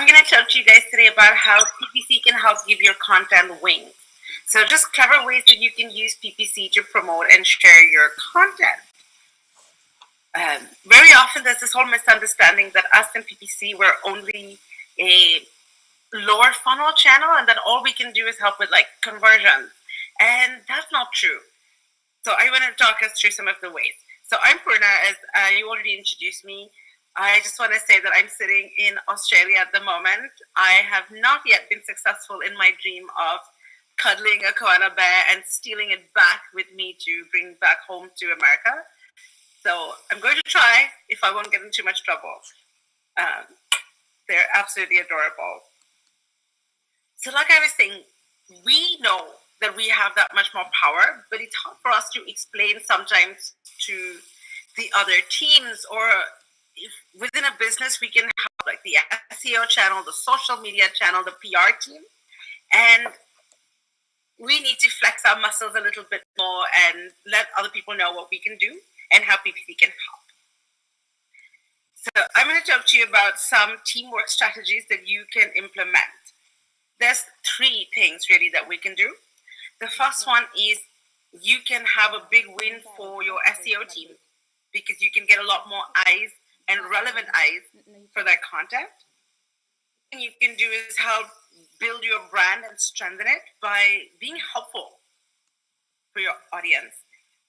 I'm going to talk to you guys today about how PPC can help give your content wings. So just clever ways that you can use PPC to promote and share your content. Very often there's this whole misunderstanding that us in PPC, we're only a lower funnel channel and that all we can do is help with like conversions. And that's not true. So I want to talk us through some of the ways. So I'm Purna, as you already introduced me. I just want to say that I'm sitting in Australia at the moment. I have not yet been successful in my dream of cuddling a koala bear and stealing it back with me to bring back home to America. So I'm going to try if I won't get in too much trouble. They're absolutely adorable. So like I was saying, we know that we have that much more power, but it's hard for us to explain sometimes to the other teams, or if within a business we can have like the SEO channel, the social media channel, the PR team, and we need to flex our muscles a little bit more and let other people know what we can do and how PPC can help. So I'm going to talk to you about some teamwork strategies that you can implement. There's 3 things really that we can do. The first one is you can have a big win for your SEO team because you can get a lot more eyes and relevant eyes for that content. And you can do is help build your brand and strengthen it by being helpful for your audience.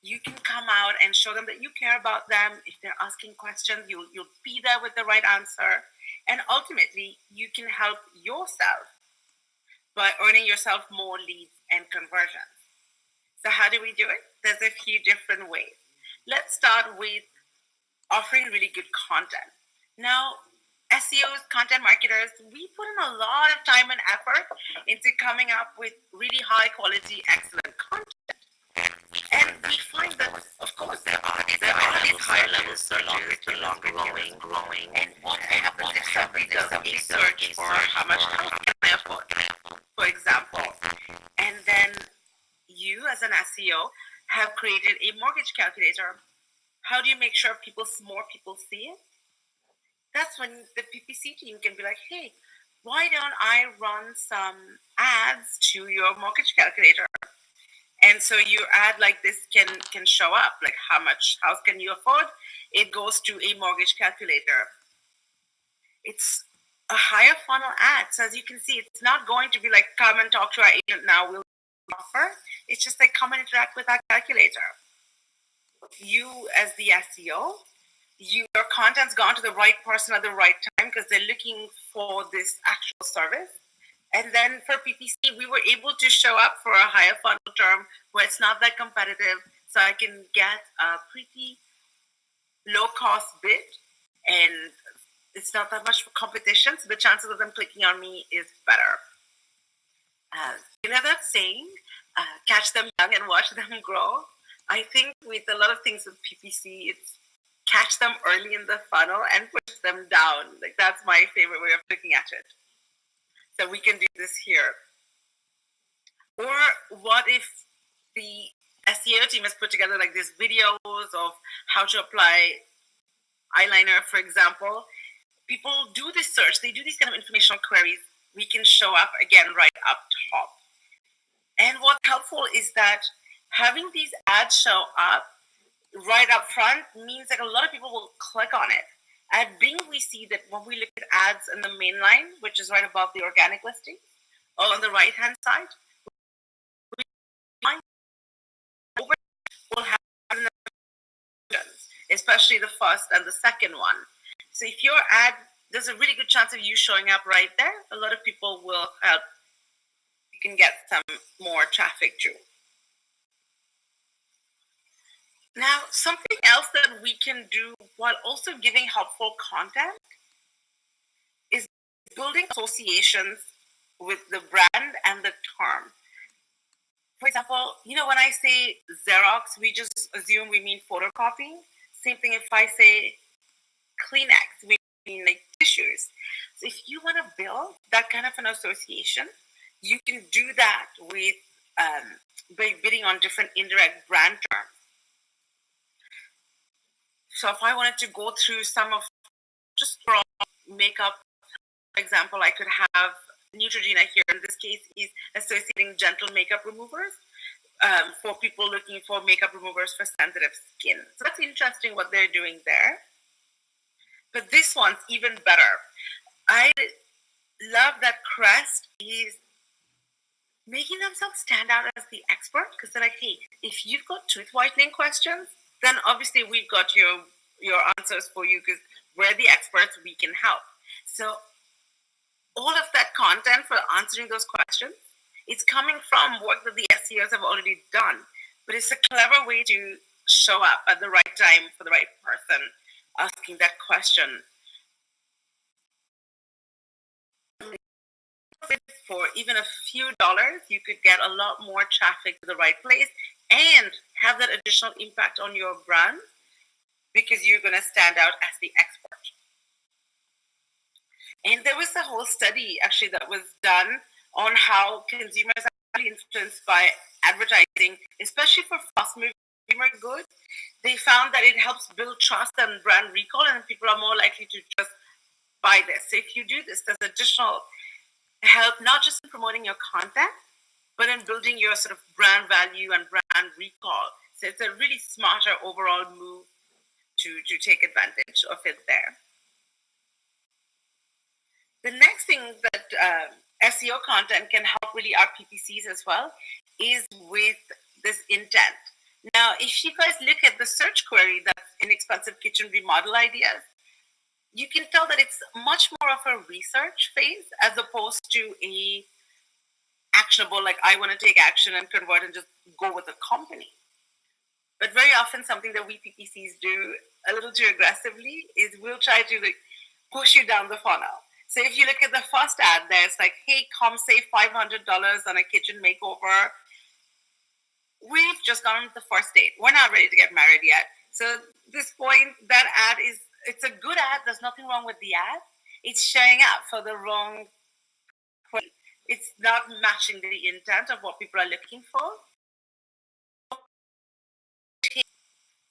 You can come out and show them that you care about them. If they're asking questions, you'll be there with the right answer. And ultimately, you can help yourself by earning yourself more leads and conversions. So how do we do it? There's a few different ways. Let's start with offering really good content. Now, SEOs, content marketers, we put in a lot of time and effort into coming up with really high quality, excellent content. And we find that, of course, there are these higher level searches, the longer growing. And what happens if somebody does a search for how much house can I afford, for example, and then you as an SEO have created a mortgage calculator. How do you make sure more people see it? That's when the PPC team can be like, hey, why don't I run some ads to your mortgage calculator? And so your ad like this can show up, like how much house can you afford? It goes to a mortgage calculator. It's a higher funnel ad. So as you can see, it's not going to be like, come and talk to our agent now, we'll offer. It's just like, come and interact with our calculator. You as the SEO, your content's gone to the right person at the right time because they're looking for this actual service. And then for PPC, we were able to show up for a higher funnel term where it's not that competitive. So I can get a pretty low cost bid and it's not that much competition. So the chances of them clicking on me is better. You know that saying, catch them young and watch them grow? I think with a lot of things with PPC, it's catch them early in the funnel and push them down. Like that's my favorite way of looking at it. So we can do this here. Or what if the SEO team has put together like these videos of how to apply eyeliner, for example. People do this search, they do these kind of informational queries. We can show up again right up top. And what's helpful is that having these ads show up right up front means that a lot of people will click on it. At Bing, we see that when we look at ads in the main line, which is right above the organic listing, or on the right-hand side, we'll have especially the first and the second one. So if your ad, there's a really good chance of you showing up right there. A lot of people will help. You can get some more traffic through. Now, something else that we can do while also giving helpful content is building associations with the brand and the term. For example, you know, when I say Xerox, we just assume we mean photocopying. Same thing if I say Kleenex, we mean like tissues. So if you want to build that kind of an association, you can do that with by bidding on different indirect brand terms. So if I wanted to go through some of just raw makeup for example, I could have Neutrogena here. In this case, is associating gentle makeup removers for people looking for makeup removers for sensitive skin. So that's interesting what they're doing there. But this one's even better. I love that Crest is making themselves stand out as the expert, because they're like, hey, if you've got tooth whitening questions, then obviously we've got your answers for you, because we're the experts, we can help. So all of that content for answering those questions, it's coming from work that the SEOs have already done, but it's a clever way to show up at the right time for the right person asking that question. For even a few dollars, you could get a lot more traffic to the right place and have that additional impact on your brand, because you're going to stand out as the expert. And there was a whole study actually that was done on how consumers are actually influenced by advertising, especially for fast-moving consumer goods. They found that it helps build trust and brand recall, and people are more likely to just buy this. So if you do this, there's additional help, not just in promoting your content, but in building your sort of brand value and brand recall. So it's a really smarter overall move to take advantage of it there. The next thing that SEO content can help really our PPCs as well is with this intent. Now, if you guys look at the search query, that's inexpensive kitchen remodel ideas, you can tell that it's much more of a research phase as opposed to a actionable, like I want to take action and convert and just go with the company. But very often something that we PPCs do a little too aggressively is we'll try to like push you down the funnel. So if you look at the first ad there, it's like, hey, come save $500 on a kitchen makeover. We've just gone on the first date. We're not ready to get married yet. So at this point, that ad it's a good ad. There's nothing wrong with the ad. It's showing up for the wrong point. It's not matching the intent of what people are looking for.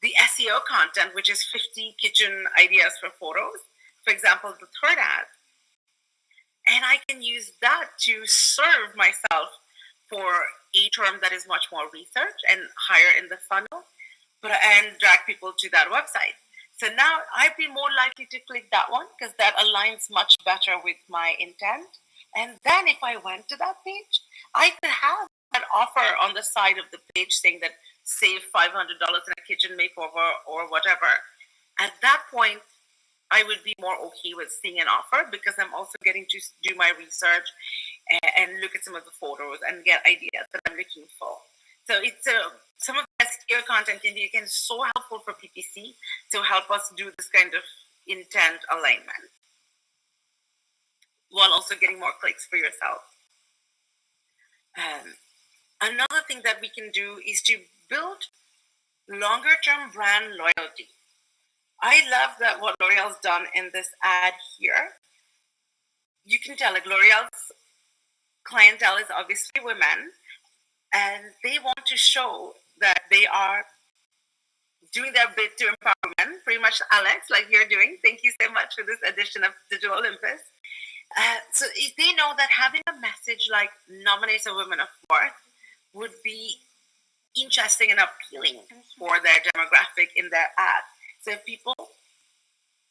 The SEO content, which is 50 kitchen ideas for photos, for example, the third ad, and I can use that to serve myself for a term that is much more research and higher in the funnel, and drag people to that website. So now I'd be more likely to click that one because that aligns much better with my intent. And then if I went to that page, I could have an offer on the side of the page saying that save $500 in a kitchen makeover or whatever. At that point, I would be more okay with seeing an offer because I'm also getting to do my research and look at some of the photos and get ideas that I'm looking for. So it's some of the SEO content can be so helpful for PPC to help us do this kind of intent alignment while also getting more clicks for yourself. Another thing that we can do is to build longer term brand loyalty. I love that what L'Oreal's done in this ad here. You can tell like L'Oreal's clientele is obviously women, and they want to show that they are doing their bit to empower women, pretty much Alex, like you're doing. Thank you so much for this edition of Digital Olympus. So if they know that having a message like nominate a woman of worth would be interesting and appealing for their demographic in their ad. So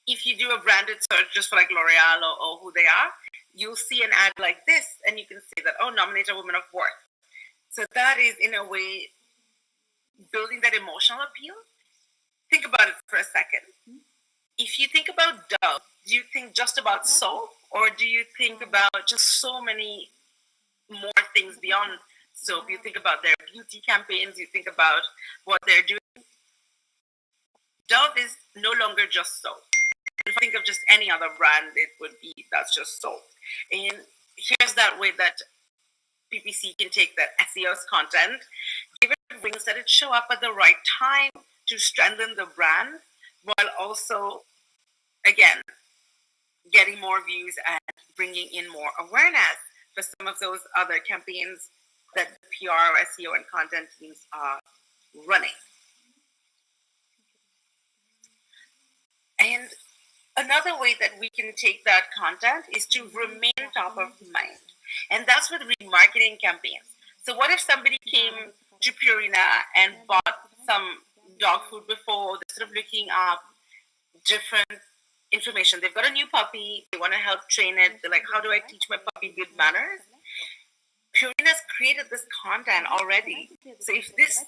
if you do a branded search just for like L'Oreal or who they are, you'll see an ad like this and you can say that, oh, nominate a woman of worth. So that is in a way building that emotional appeal. Think about it for a second. If you think about Dove, do you think just about soap, or do you think about just so many more things beyond soap? You think about their beauty campaigns, you think about what they're doing. Dove is no longer just soap. If I think of just any other brand, it would be that's just soap. And here's that way that PPC can take that SEO's content, give it wings that it show up at the right time to strengthen the brand, while also, again, getting more views and bringing in more awareness for some of those other campaigns that PR, SEO, and content teams are running. And Another way that we can take that content is to remain top of mind. And that's with remarketing campaigns. So what if somebody came to Purina and bought some dog food before? They're sort of looking up different information. They've got a new puppy. They want to help train it. They're like, how do I teach my puppy good manners? Purina's created this content already. So if this,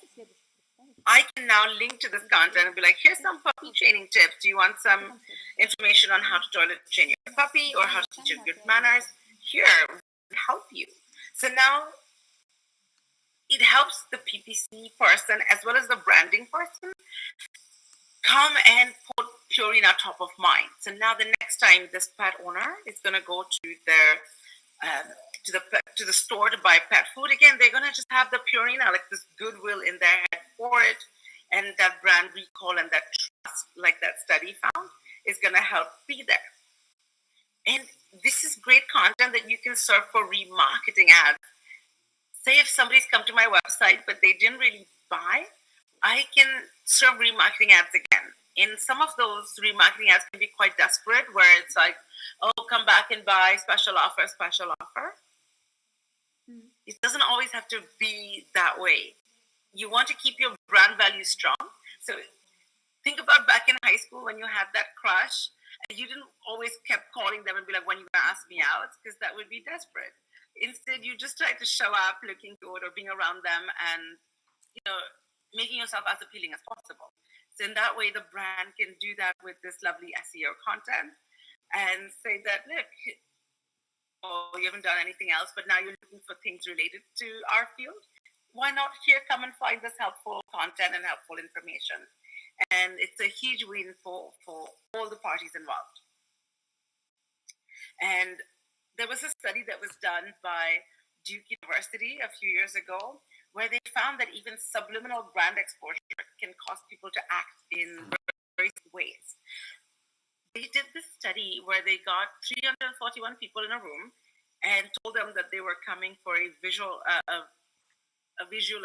I can now link to this content and be like, here's some puppy training tips. Do you want some information on how to toilet train your puppy or how to teach you good manners? Here, help you. So now it helps the PPC person as well as the branding person come and put Purina top of mind. So now the next time this pet owner is going to go to their to the store to buy pet food again, they're going to just have the Purina, like this goodwill in their head for it, and that brand recall and that trust, like that study found, is going to help be there. And this is great content that you can serve for remarketing ads. Say if somebody's come to my website but they didn't really buy, I can serve remarketing ads again. And some of those remarketing ads can be quite desperate, where it's like, oh, come back and buy, special offer, special offer. It doesn't always have to be that way. You want to keep your brand value strong. So think about back in high school when you had that crush, and you didn't always kept calling them and be like, when you gonna ask me out? Because that would be desperate. Instead, you just try to show up looking good or being around them and, making yourself as appealing as possible. So in that way, the brand can do that with this lovely SEO content and say that, look, oh, you haven't done anything else, but now you're looking for things related to our field. Why not here come and find this helpful content and helpful information? And it's a huge win for all the parties involved. And there was a study that was done by Duke University a few years ago, where they found that even subliminal brand exposure can cause people to act in various ways. They did this study where they got 341 people in a room and told them that they were coming for a visual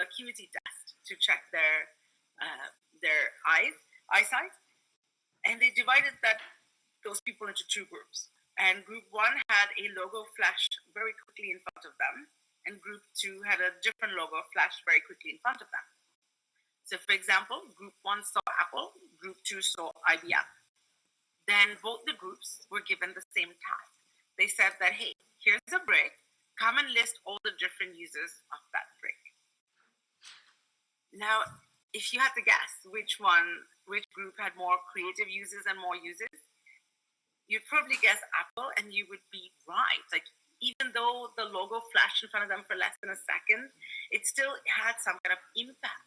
acuity test to check their eyesight, and they divided those people into two groups. And group one had a logo flashed very quickly in front of them, and group two had a different logo flashed very quickly in front of them. So, for example, group one saw Apple, group two saw IBM. Then both the groups were given the same task. They said that, hey, here's a brick, come and list all the different uses of that brick. Now, if you had to guess which group had more creative uses and more uses, you'd probably guess Apple, and you would be right. Like, even though the logo flashed in front of them for less than a second, it still had some kind of impact.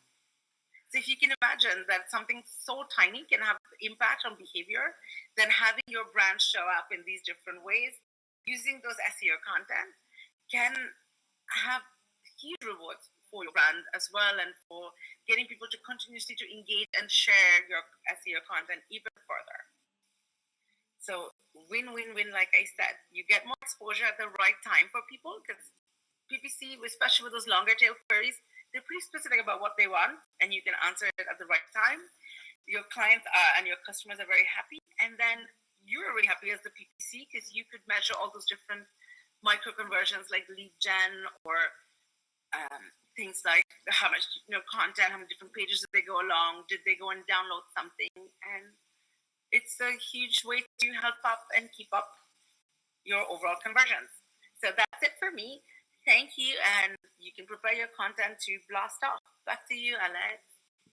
So if you can imagine that something so tiny can have impact on behavior, then having your brand show up in these different ways, using those SEO content, can have huge rewards for your brand as well, and for getting people to continuously to engage and share your SEO content even further. So win-win-win, like I said. You get more exposure at the right time for people, because PPC, especially with those longer tail queries, they're pretty specific about what they want, and you can answer it at the right time. Your clients and your customers are very happy, and then you're really happy as the PPC, because you could measure all those different micro conversions like lead gen, or things like how much content, how many different pages did they go along, did they go and download something, and it's a huge way to help up and keep up your overall conversions. So that's it for me. Thank you, and you can prepare your content to blast off. Back to you, Alex.